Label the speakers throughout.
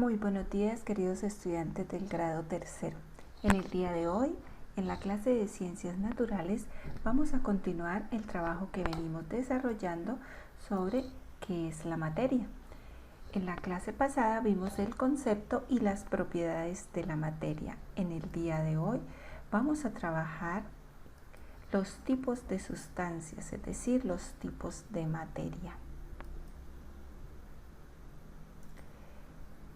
Speaker 1: Muy buenos días, queridos estudiantes del grado tercero. En el día de hoy, en la clase de Ciencias Naturales, vamos a continuar el trabajo que venimos desarrollando sobre qué es la materia. En la clase pasada vimos el concepto y las propiedades de la materia. En el día de hoy vamos a trabajar los tipos de sustancias, es decir, los tipos de materia.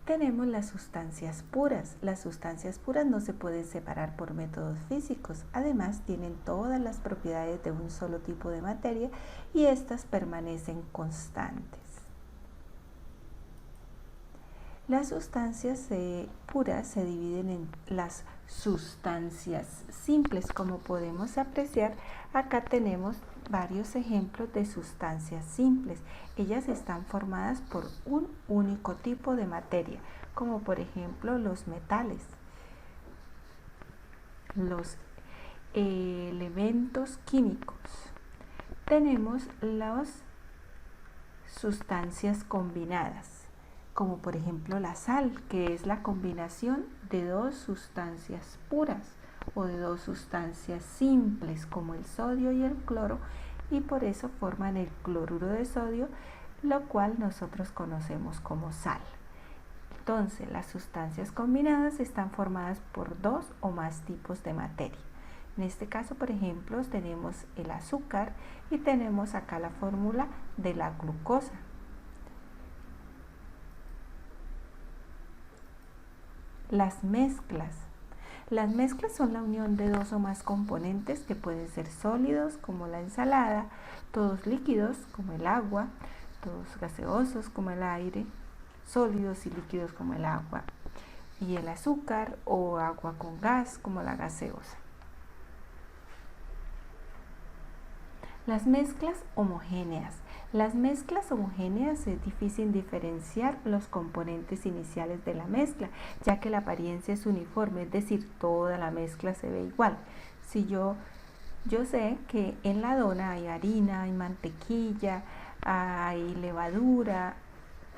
Speaker 1: Tenemos las sustancias puras. Las sustancias puras no se pueden separar por métodos físicos. Además, tienen todas las propiedades de un solo tipo de materia y estas permanecen constantes. Las sustancias puras se dividen en las sustancias simples. Como podemos apreciar, acá tenemos varios ejemplos de sustancias simples. Ellas están formadas por un único tipo de materia, como por ejemplo los metales, los elementos químicos. Tenemos las sustancias combinadas, como por ejemplo la sal, que es la combinación de dos sustancias puras o de dos sustancias simples como el sodio y el cloro, y por eso forman el cloruro de sodio, lo cual nosotros conocemos como sal. Entonces, las sustancias combinadas están formadas por dos o más tipos de materia. En este caso, por ejemplo, tenemos el azúcar y tenemos acá la fórmula de la glucosa. Las mezclas. Las mezclas son la unión de dos o más componentes que pueden ser sólidos como la ensalada, todos líquidos como el agua, todos gaseosos como el aire, sólidos y líquidos como el agua, y el azúcar o agua con gas como la gaseosa. Las mezclas homogéneas. Las mezclas homogéneas es difícil diferenciar los componentes iniciales de la mezcla, ya que la apariencia es uniforme, es decir, toda la mezcla se ve igual. Si yo sé que en la dona hay harina, hay mantequilla, hay levadura,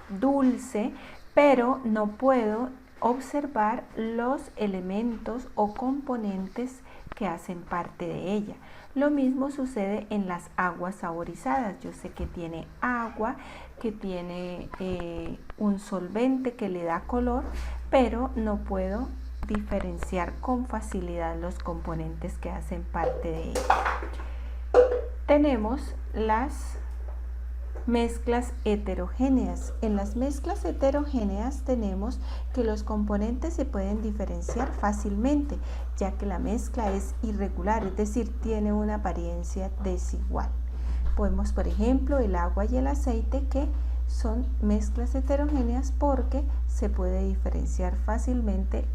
Speaker 1: dulce, pero no puedo observar los elementos o componentes que hacen parte de ella. Lo mismo sucede en las aguas saborizadas. Yo sé que tiene agua, que tiene un solvente que le da color, pero no puedo diferenciar con facilidad los componentes que hacen parte de ella. Tenemos las mezclas heterogéneas. En las mezclas heterogéneas tenemos que los componentes se pueden diferenciar fácilmente, ya que la mezcla es irregular, es decir, tiene una apariencia desigual. Podemos, por ejemplo, el agua y el aceite, que son mezclas heterogéneas porque se puede diferenciar fácilmente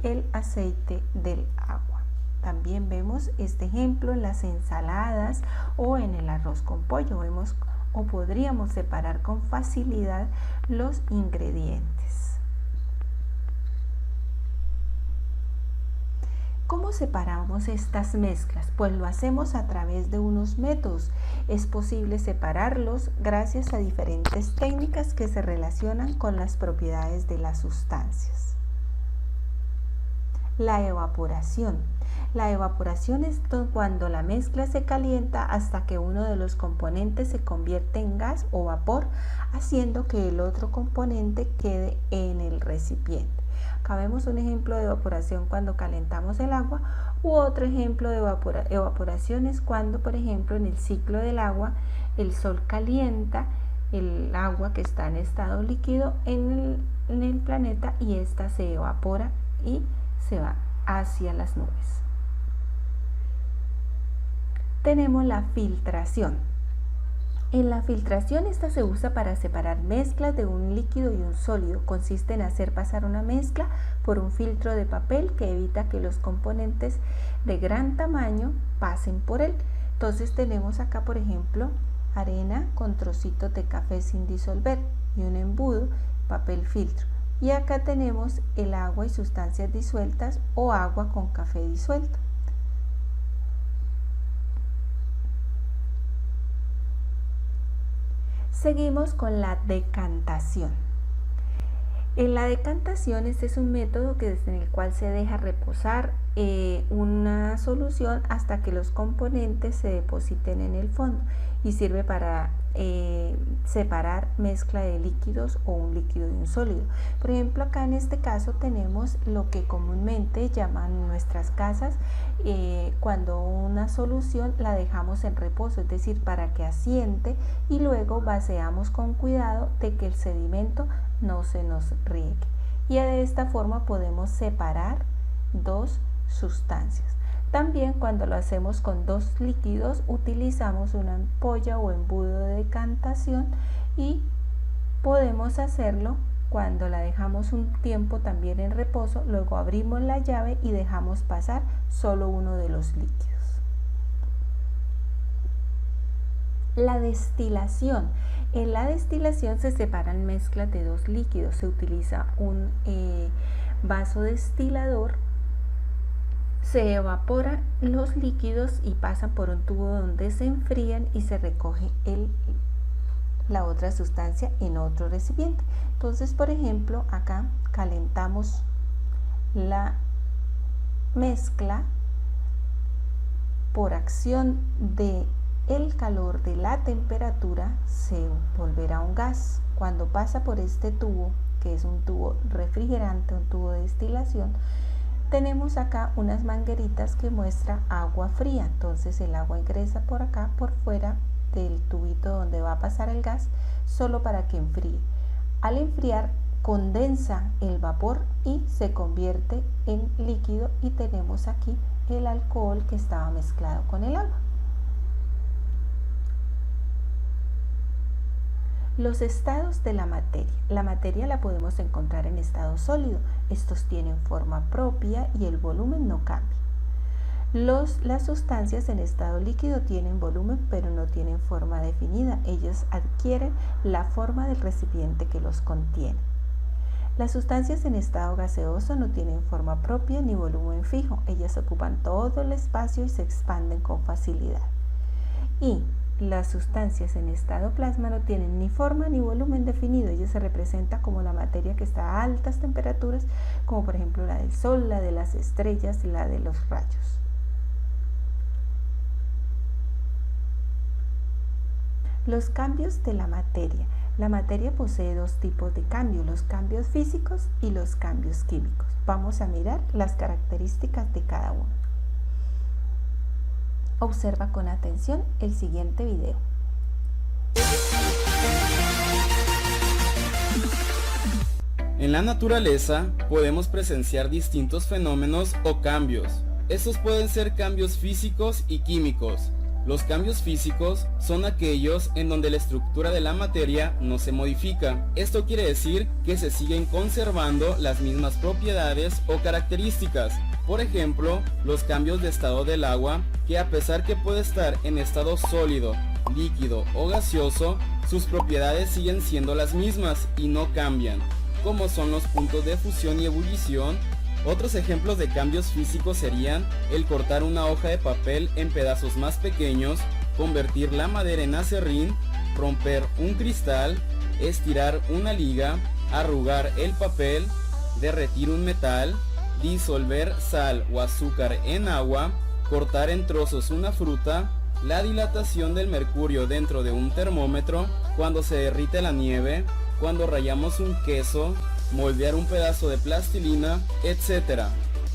Speaker 1: el aceite del agua. También vemos este ejemplo en las ensaladas o en el arroz con pollo. Podríamos separar con facilidad los ingredientes. ¿Cómo separamos estas mezclas? Pues lo hacemos a través de unos métodos. Es posible separarlos gracias a diferentes técnicas que se relacionan con las propiedades de las sustancias. La evaporación. La evaporación es cuando la mezcla se calienta hasta que uno de los componentes se convierte en gas o vapor, haciendo que el otro componente quede en el recipiente. Acá vemos un ejemplo de evaporación cuando calentamos el agua, u otro ejemplo de evaporación es cuando, por ejemplo, en el ciclo del agua, el sol calienta el agua que está en estado líquido en el planeta y ésta se evapora y se va hacia las nubes. Tenemos la filtración. En la filtración, esta se usa para separar mezclas de un líquido y un sólido. Consiste en hacer pasar una mezcla por un filtro de papel que evita que los componentes de gran tamaño pasen por él. Entonces tenemos acá, por ejemplo, arena con trocitos de café sin disolver y un embudo, papel filtro. Y acá tenemos el agua y sustancias disueltas o agua con café disuelto. Seguimos con la decantación. En la decantación, este es un método en el cual se deja reposar una solución hasta que los componentes se depositen en el fondo y sirve para separar mezcla de líquidos o un líquido de un sólido. Por ejemplo, acá en este caso tenemos lo que comúnmente llaman en nuestras casas cuando una solución la dejamos en reposo, es decir, para que asiente y luego vaciamos con cuidado de que el sedimento no se nos riegue. Y de esta forma podemos separar dos sustancias. También cuando lo hacemos con dos líquidos utilizamos una ampolla o embudo de decantación y podemos hacerlo cuando la dejamos un tiempo también en reposo, luego abrimos la llave y dejamos pasar solo uno de los líquidos. La destilación. En la destilación se separan mezclas de dos líquidos. Se utiliza un vaso destilador, se evaporan los líquidos y pasan por un tubo donde se enfrían y se recoge la otra sustancia en otro recipiente. Entonces, por ejemplo, acá calentamos la mezcla por acción de el calor de la temperatura se volverá un gas. Cuando pasa por este tubo, que es un tubo refrigerante, un tubo de destilación, tenemos acá unas mangueritas que muestra agua fría. Entonces el agua ingresa por acá, por fuera del tubito donde va a pasar el gas, solo para que enfríe. Al enfriar, condensa el vapor y se convierte en líquido y tenemos aquí el alcohol que estaba mezclado con el agua. Los estados de la materia. La materia la podemos encontrar en estado sólido. Estos tienen forma propia y el volumen no cambia. Las sustancias en estado líquido tienen volumen pero no tienen forma definida. Ellas adquieren la forma del recipiente que los contiene. Las sustancias en estado gaseoso no tienen forma propia ni volumen fijo. Ellas ocupan todo el espacio y se expanden con facilidad. Y las sustancias en estado plasma no tienen ni forma ni volumen definido. Ella se representa como la materia que está a altas temperaturas, como por ejemplo la del Sol, la de las estrellas y la de los rayos. Los cambios de la materia. La materia posee dos tipos de cambios, los cambios físicos y los cambios químicos. Vamos a mirar las características de cada uno. Observa con atención el siguiente video.
Speaker 2: En la naturaleza podemos presenciar distintos fenómenos o cambios. Estos pueden ser cambios físicos y químicos. Los cambios físicos son aquellos en donde la estructura de la materia no se modifica. Esto quiere decir que se siguen conservando las mismas propiedades o características. Por ejemplo, los cambios de estado del agua, que a pesar que puede estar en estado sólido, líquido o gaseoso, sus propiedades siguen siendo las mismas y no cambian, como son los puntos de fusión y ebullición. Otros ejemplos de cambios físicos serían el cortar una hoja de papel en pedazos más pequeños, convertir la madera en acerrín, romper un cristal, estirar una liga, arrugar el papel, derretir un metal, disolver sal o azúcar en agua, cortar en trozos una fruta, la dilatación del mercurio dentro de un termómetro, cuando se derrite la nieve, cuando rayamos un queso, moldear un pedazo de plastilina, etc.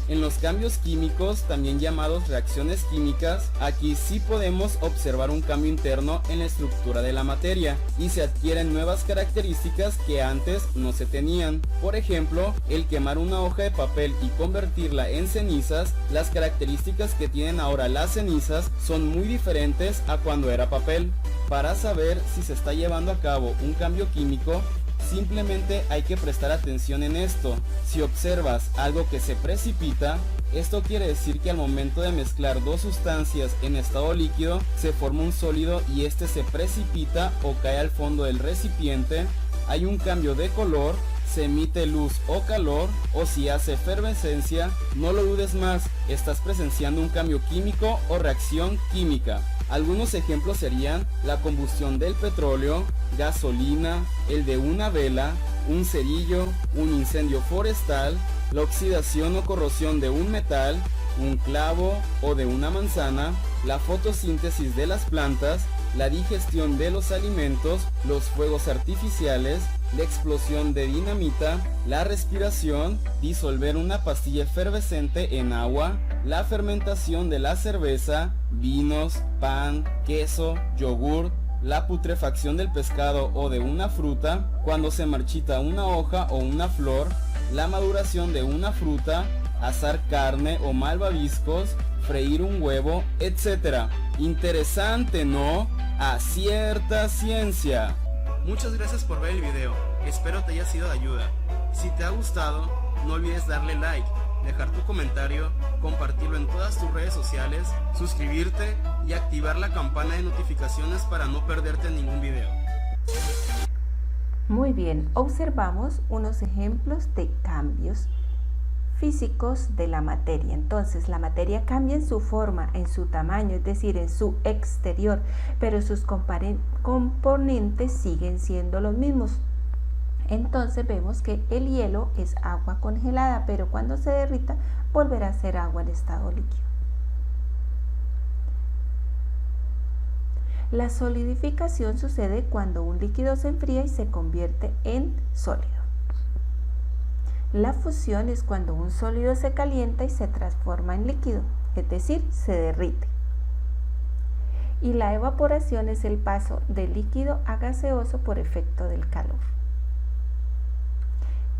Speaker 2: En los cambios químicos, también llamados reacciones químicas, aquí sí podemos observar un cambio interno en la estructura de la materia y se adquieren nuevas características que antes no se tenían. Por ejemplo, el quemar una hoja de papel y convertirla en cenizas, las características que tienen ahora las cenizas son muy diferentes a cuando era papel. Para saber si se está llevando a cabo un cambio químico, simplemente hay que prestar atención en esto. Si observas algo que se precipita, esto quiere decir que al momento de mezclar dos sustancias en estado líquido, se forma un sólido y este se precipita o cae al fondo del recipiente. Hay un cambio de color, se emite luz o calor, o si hace efervescencia, no lo dudes más, estás presenciando un cambio químico o reacción química. Algunos ejemplos serían la combustión del petróleo, gasolina, el de una vela, un cerillo, un incendio forestal, la oxidación o corrosión de un metal, un clavo o de una manzana, la fotosíntesis de las plantas, la digestión de los alimentos, los fuegos artificiales, la explosión de dinamita, la respiración, disolver una pastilla efervescente en agua, la fermentación de la cerveza, vinos, pan, queso, yogur, la putrefacción del pescado o de una fruta, cuando se marchita una hoja o una flor, la maduración de una fruta, asar carne o malvaviscos, freír un huevo, etc. Interesante, ¿no? A cierta ciencia.
Speaker 3: Muchas gracias por ver el video, espero te haya sido de ayuda. Si te ha gustado, no olvides darle like, dejar tu comentario, compartirlo en todas tus redes sociales, suscribirte y activar la campana de notificaciones para no perderte ningún video.
Speaker 1: Muy bien, observamos unos ejemplos de cambios físicos de la materia. Entonces, la materia cambia en su forma, en su tamaño, es decir, en su exterior, pero sus componentes siguen siendo los mismos. Entonces vemos que el hielo es agua congelada, pero cuando se derrita volverá a ser agua en estado líquido. La solidificación sucede cuando un líquido se enfría y se convierte en sólido. La fusión es cuando un sólido se calienta y se transforma en líquido, es decir, se derrite. Y la evaporación es el paso del líquido a gaseoso por efecto del calor.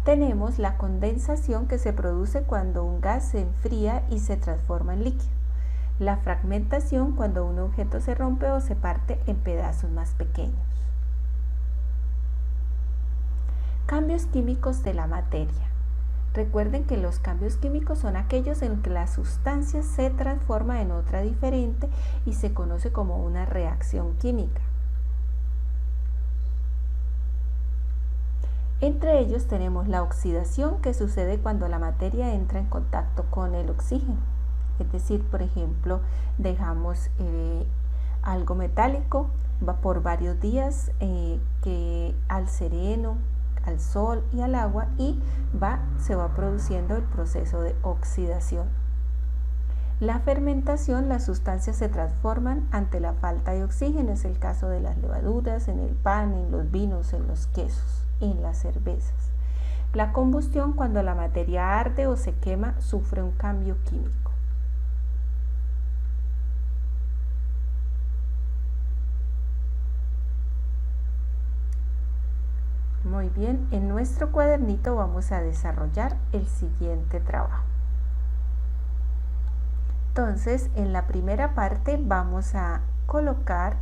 Speaker 1: Tenemos la condensación, que se produce cuando un gas se enfría y se transforma en líquido. La fragmentación, cuando un objeto se rompe o se parte en pedazos más pequeños. Cambios químicos de la materia. Recuerden que los cambios químicos son aquellos en que la sustancia se transforma en otra diferente y se conoce como una reacción química. Entre ellos tenemos la oxidación, que sucede cuando la materia entra en contacto con el oxígeno. Es decir, por ejemplo, dejamos algo metálico por varios días que al sereno, al sol y al agua, y se va produciendo el proceso de oxidación. La fermentación, las sustancias se transforman ante la falta de oxígeno, es el caso de las levaduras, en el pan, en los vinos, en los quesos, en las cervezas. La combustión, cuando la materia arde o se quema, sufre un cambio químico. Muy bien, en nuestro cuadernito vamos a desarrollar el siguiente trabajo. Entonces, en la primera parte vamos a colocar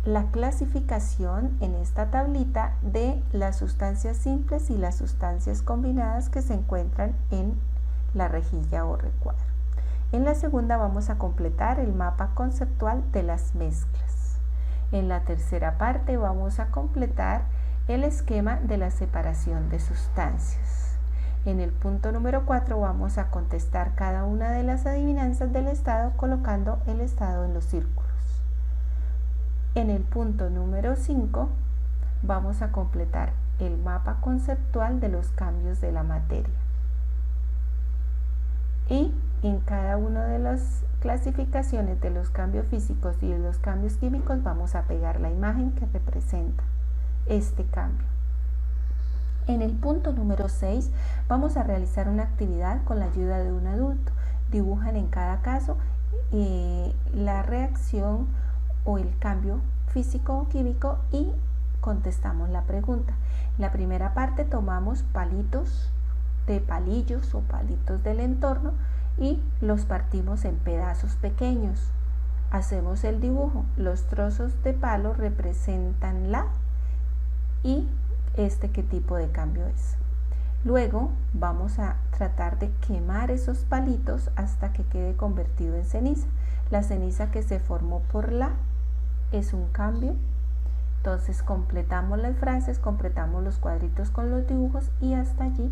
Speaker 1: la clasificación en esta tablita de las sustancias simples y las sustancias combinadas que se encuentran en la rejilla o recuadro. En la segunda vamos a completar el mapa conceptual de las mezclas. En la tercera parte vamos a completar el esquema de la separación de sustancias. En el punto número 4 vamos a contestar cada una de las adivinanzas del estado colocando el estado en los círculos. En el punto número 5 vamos a completar el mapa conceptual de los cambios de la materia. Y en cada una de las clasificaciones de los cambios físicos y de los cambios químicos vamos a pegar la imagen que representa este cambio. En el punto número 6 vamos a realizar una actividad con la ayuda de un adulto. Dibujan en cada caso la reacción o el cambio físico o químico y contestamos la pregunta. En la primera parte tomamos palitos de palillos o palitos del entorno y los partimos en pedazos pequeños. Hacemos el dibujo. Los trozos de palo representan y qué tipo de cambio es. Luego vamos a tratar de quemar esos palitos hasta que quede convertido en ceniza. La ceniza que se formó por es un cambio Entonces completamos las frases, completamos los cuadritos con los dibujos y hasta allí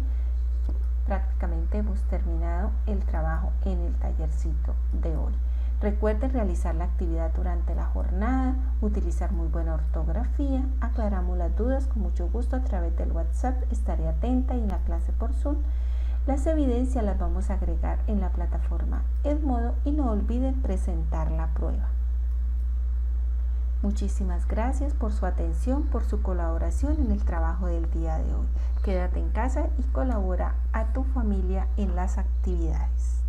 Speaker 1: prácticamente hemos terminado el trabajo en el tallercito de hoy. Recuerden realizar la actividad durante la jornada, utilizar muy buena ortografía, aclaramos las dudas con mucho gusto a través del WhatsApp, estaré atenta y en la clase por Zoom. Las evidencias las vamos a agregar en la plataforma Edmodo y no olviden presentar la prueba. Muchísimas gracias por su atención, por su colaboración en el trabajo del día de hoy. Quédate en casa y colabora a tu familia en las actividades.